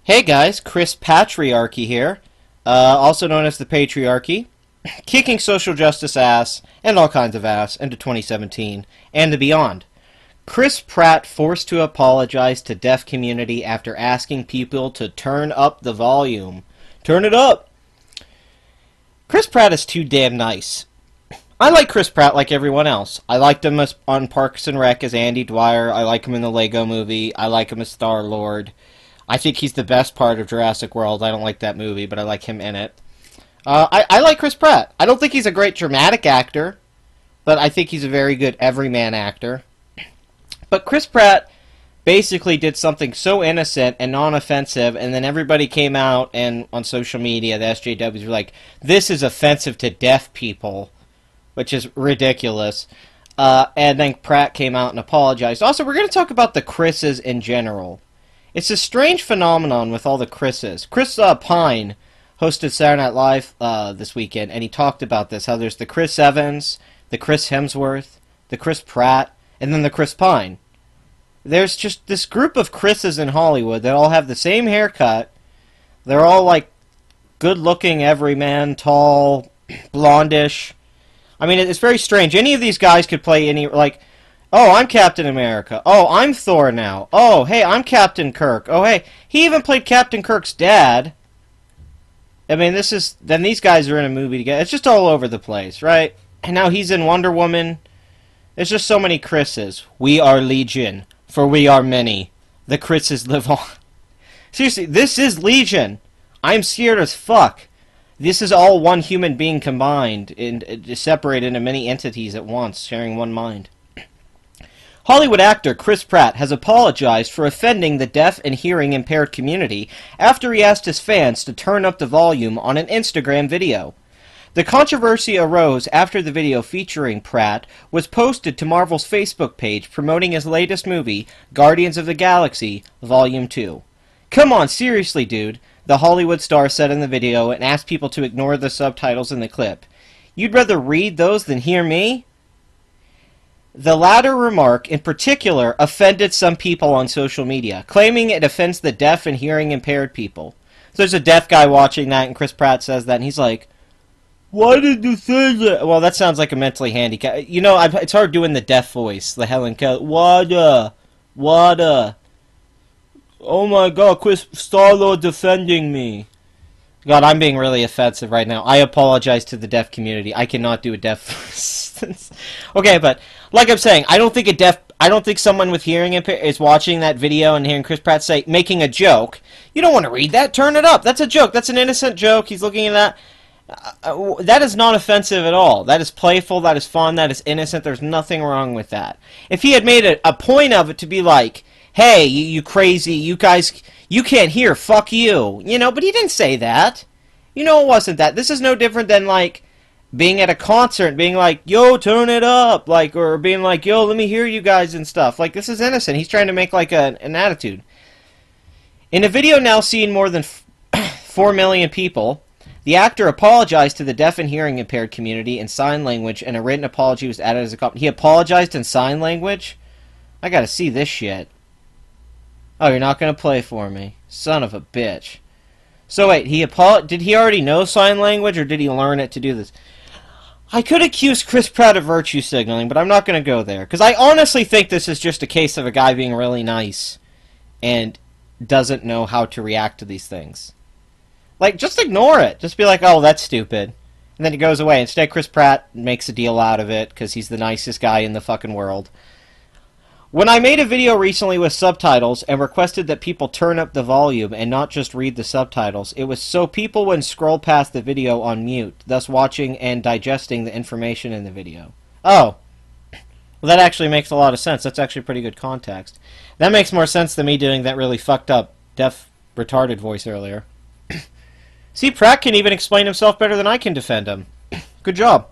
Hey guys, Chris Patriarchy here, also known as the Patriarchy, kicking social justice ass, and all kinds of ass, into 2017, and beyond. Chris Pratt forced to apologize to deaf community after asking people to turn up the volume. Turn it up! Chris Pratt is too damn nice. I like Chris Pratt like everyone else. I liked him on Parks and Rec as Andy Dwyer, I like him in the Lego Movie, I like him as Star-Lord. I think he's the best part of Jurassic World. I don't like that movie, but I like him in it. I like Chris Pratt. I don't think he's a great dramatic actor, but I think he's a very good everyman actor. But Chris Pratt basically did something so innocent and non-offensive, and then everybody came out and on social media, the SJWs were like, this is offensive to deaf people, which is ridiculous. And then Pratt came out and apologized. Also, we're going to talk about the Chris's in general. It's a strange phenomenon with all the Chris's. Chris Pine hosted Saturday Night Live this weekend, and he talked about this, how there's the Chris Evans, the Chris Hemsworth, the Chris Pratt, and then the Chris Pine. There's just this group of Chris's in Hollywood that all have the same haircut. They're all, like, good-looking, everyman, tall, blondish. I mean, it's very strange. Any of these guys could play any, like... Oh, I'm Captain America. Oh, I'm Thor now. Oh, hey, I'm Captain Kirk. Oh, hey, he even played Captain Kirk's dad. I mean, then these guys are in a movie together. It's just all over the place, right? And now he's in Wonder Woman. There's just so many Chris's. We are Legion, for we are many. The Chris's live on. Seriously, this is Legion. I'm scared as fuck. This is all one human being combined and separated into many entities at once, sharing one mind. Hollywood actor Chris Pratt has apologized for offending the deaf and hearing impaired community after he asked his fans to turn up the volume on an Instagram video. The controversy arose after the video featuring Pratt was posted to Marvel's Facebook page promoting his latest movie, Guardians of the Galaxy, Volume 2. Come on, seriously, dude, the Hollywood star said in the video and asked people to ignore the subtitles in the clip. You'd rather read those than hear me? The latter remark, in particular, offended some people on social media, claiming it offends the deaf and hearing impaired people. So there's a deaf guy watching that, and Chris Pratt says that, and he's like, why did you say that? Well, that sounds like a mentally handicapped... You know, it's hard doing the deaf voice, the Helen Keller. Wada. Oh my god, Chris Star-Lord defending me. God, I'm being really offensive right now. I apologize to the deaf community. I cannot do a deaf voice. Okay, but... Like I'm saying, I don't think someone with hearing impairment is watching that video and hearing Chris Pratt say, making a joke. You don't want to read that? Turn it up. That's a joke. That's an innocent joke. He's looking at that. That is not offensive at all. That is playful. That is fun. That is innocent. There's nothing wrong with that. If he had made a point of it to be like, hey, you crazy, you guys, you can't hear, fuck you. You know, but he didn't say that. You know, it wasn't that. This is no different than, like, being at a concert, being like, yo, turn it up, like, or being like, yo, let me hear you guys and stuff. Like, this is innocent. He's trying to make, like, an attitude. In a video now seeing more than 4 million people, the actor apologized to the deaf and hearing impaired community in sign language, and a written apology was added as a comment. He apologized in sign language? I gotta see this shit. Oh, you're not gonna play for me. Son of a bitch. So wait, did he already know sign language, or did he learn it to do this? I could accuse Chris Pratt of virtue signaling, but I'm not going to go there. Because I honestly think this is just a case of a guy being really nice and doesn't know how to react to these things. Like, just ignore it. Just be like, oh, that's stupid. And then it goes away. Instead, Chris Pratt makes a deal out of it because he's the nicest guy in the fucking world. When I made a video recently with subtitles and requested that people turn up the volume and not just read the subtitles, it was so people wouldn't scroll past the video on mute, thus watching and digesting the information in the video. Oh. Well, that actually makes a lot of sense. That's actually pretty good context. That makes more sense than me doing that really fucked up, deaf, retarded voice earlier. See, Pratt can even explain himself better than I can defend him. Good job.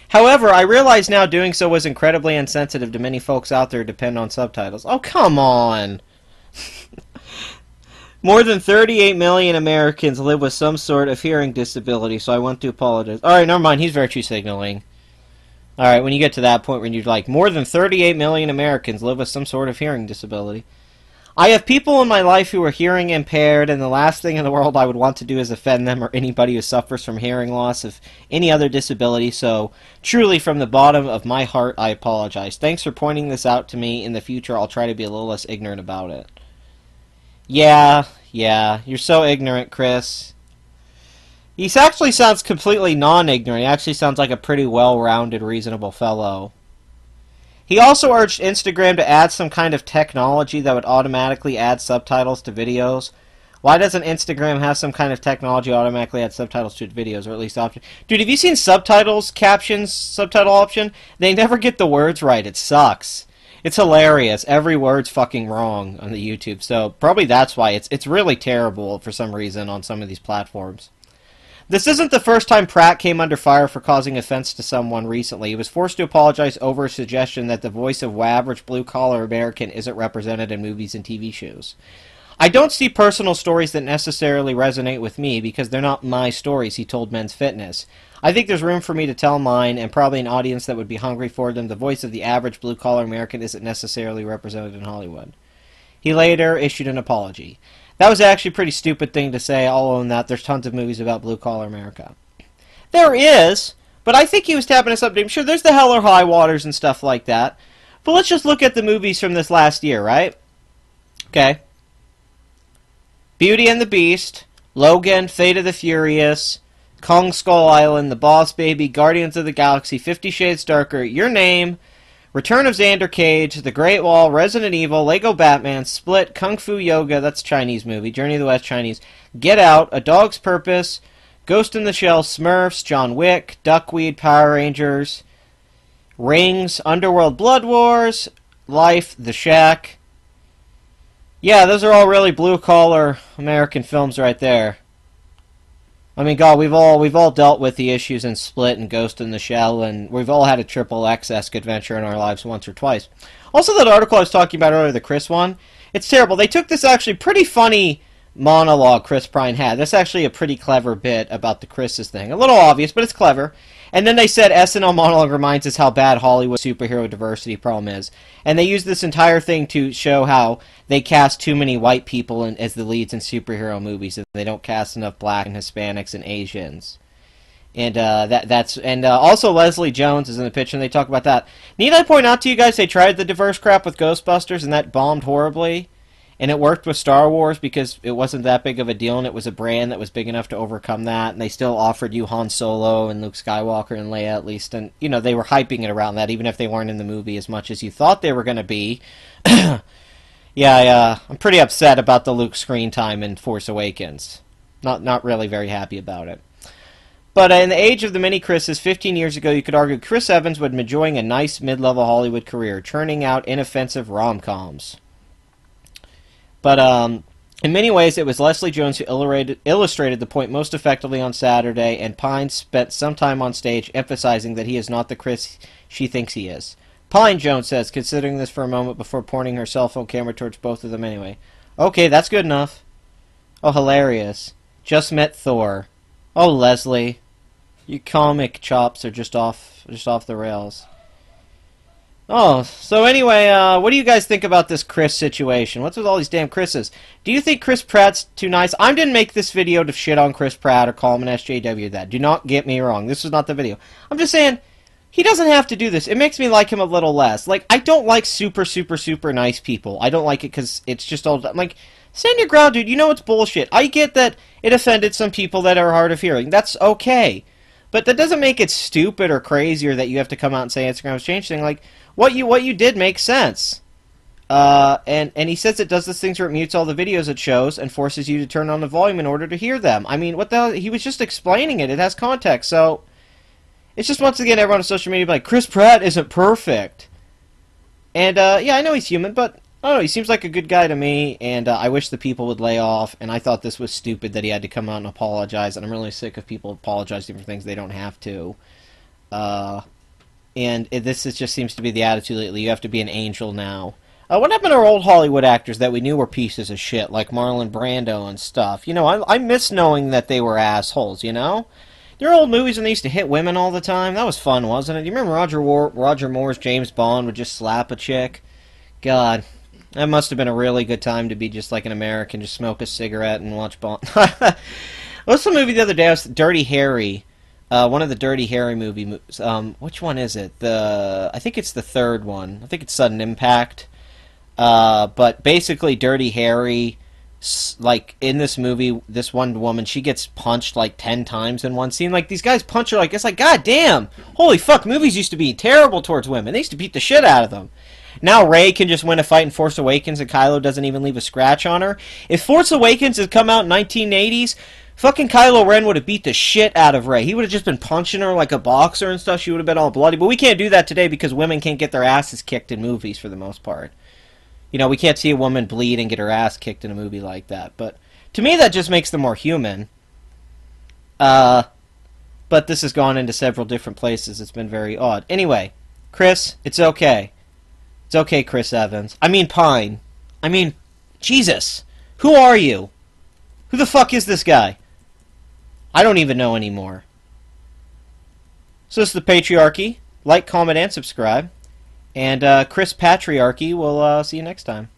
However, I realize now doing so was incredibly insensitive to many folks out there who depend on subtitles. Oh, come on! More than 38 million Americans live with some sort of hearing disability, so I want to apologize. Alright, never mind, he's virtue signaling. Alright, when you get to that point when you're like, more than 38 million Americans live with some sort of hearing disability. I have people in my life who are hearing impaired, and the last thing in the world I would want to do is offend them or anybody who suffers from hearing loss of any other disability, so truly from the bottom of my heart, I apologize. Thanks for pointing this out to me. In the future, I'll try to be a little less ignorant about it. Yeah, you're so ignorant, Chris. He actually sounds completely non-ignorant. He actually sounds like a pretty well-rounded, reasonable fellow. He also urged Instagram to add some kind of technology that would automatically add subtitles to videos. Why doesn't Instagram have some kind of technology automatically add subtitles to videos, or at least option? Dude, have you seen subtitles, captions, subtitle option? They never get the words right. It sucks. It's hilarious. Every word's fucking wrong on the YouTube. So probably that's why it's really terrible for some reason on some of these platforms. This isn't the first time Pratt came under fire for causing offense to someone recently. He was forced to apologize over a suggestion that the voice of average blue-collar American isn't represented in movies and TV shows. I don't see personal stories that necessarily resonate with me because they're not my stories, he told Men's Fitness. I think there's room for me to tell mine, and probably an audience that would be hungry for them. The voice of the average blue-collar American isn't necessarily represented in Hollywood. He later issued an apology. That was actually a pretty stupid thing to say. I'll own that. There's tons of movies about blue-collar America. There is, but I think he was tapping us up. I'm sure there's the Hell or High Waters and stuff like that. But let's just look at the movies from this last year, right? Okay. Beauty and the Beast, Logan, Fate of the Furious, Kong Skull Island, The Boss Baby, Guardians of the Galaxy, 50 Shades Darker, Your Name, Return of Xander Cage, The Great Wall, Resident Evil, Lego Batman, Split, Kung Fu Yoga, that's a Chinese movie, Journey of the West, Chinese, Get Out, A Dog's Purpose, Ghost in the Shell, Smurfs, John Wick, Duckweed, Power Rangers, Rings, Underworld Blood Wars, Life, The Shack. Yeah, those are all really blue-collar American films right there. I mean, God, we've all dealt with the issues in Split and Ghost in the Shell, and we've all had a triple X-esque adventure in our lives once or twice. Also, that article I was talking about earlier, the Chris one, it's terrible. They took this actually pretty funny monologue Chris Pine had. That's actually a pretty clever bit about the Chris's thing. A little obvious, but it's clever. And then they said SNL Monologue reminds us how bad Hollywood superhero diversity problem is. And they used this entire thing to show how they cast too many white people as the leads in superhero movies, and they don't cast enough black and Hispanics and Asians. And also Leslie Jones is in the picture, and they talk about that. Need I point out to you guys, they tried the diverse crap with Ghostbusters, and that bombed horribly. And it worked with Star Wars because it wasn't that big of a deal, and it was a brand that was big enough to overcome that. And they still offered you Han Solo and Luke Skywalker and Leia at least. And, you know, they were hyping it around that, even if they weren't in the movie as much as you thought they were going to be. Yeah, I'm pretty upset about the Luke screen time in Force Awakens. Not really very happy about it. But in the age of the many Chris's, 15 years ago, you could argue Chris Evans would be enjoying a nice mid-level Hollywood career, churning out inoffensive rom-coms. But in many ways, it was Leslie Jones who illustrated the point most effectively on Saturday, and Pine spent some time on stage emphasizing that he is not the Chris she thinks he is. Pine, Jones says, considering this for a moment before pointing her cell phone camera towards both of them anyway. Okay, that's good enough. Oh, hilarious. Just met Thor. Oh, Leslie. Your comic chops are just off the rails. Oh, so anyway, what do you guys think about this Chris situation? What's with all these damn Chris's? Do you think Chris Pratt's too nice? I didn't make this video to shit on Chris Pratt or call him an SJW or that. Do not get me wrong. This is not the video. I'm just saying, he doesn't have to do this. It makes me like him a little less. Like, I don't like super, super, super nice people. I don't like it because it's just all... Like, stand your ground, dude. You know it's bullshit. I get that it offended some people that are hard of hearing. That's okay. But that doesn't make it stupid or crazy or that you have to come out and say Instagram's changed thing. Like, what you did makes sense. And he says it does this thing where it mutes all the videos it shows and forces you to turn on the volume in order to hear them. I mean, what the hell? He was just explaining it. It has context. So, it's just once again everyone on social media like, Chris Pratt isn't perfect. And, yeah, I know he's human, but, I don't know, he seems like a good guy to me, and I wish the people would lay off, and I thought this was stupid that he had to come out and apologize, and I'm really sick of people apologizing for things they don't have to. Just seems to be the attitude lately. You have to be an angel now. What happened to our old Hollywood actors that we knew were pieces of shit, like Marlon Brando and stuff? You know, I miss knowing that they were assholes, you know? There were old movies when they used to hit women all the time. That was fun, wasn't it? Do you remember Roger Moore's James Bond would just slap a chick? God. That must have been a really good time to be just like an American, just smoke a cigarette and watch Bond. What's the movie the other day? It was Dirty Harry. One of the Dirty Harry movies. Which one is it? I think it's the third one. I think it's Sudden Impact. But basically, Dirty Harry, like in this movie, this one woman, she gets punched like 10 times in one scene. Like these guys punch her like it's like, God damn, holy fuck! Movies used to be terrible towards women. They used to beat the shit out of them. Now Rey can just win a fight in Force Awakens, and Kylo doesn't even leave a scratch on her. If Force Awakens had come out in 1980s, fucking Kylo Ren would have beat the shit out of Rey. He would have just been punching her like a boxer and stuff. She would have been all bloody. But we can't do that today because women can't get their asses kicked in movies for the most part. You know, we can't see a woman bleed and get her ass kicked in a movie like that. But to me, that just makes them more human. But this has gone into several different places. It's been very odd. Anyway, Chris, it's okay. It's okay, Chris Evans. I mean Pine. I mean, Jesus. Who are you? Who the fuck is this guy? I don't even know anymore. So this is the Patriarchy. Like, comment, and subscribe. And Chris Patriarchy, we'll see you next time.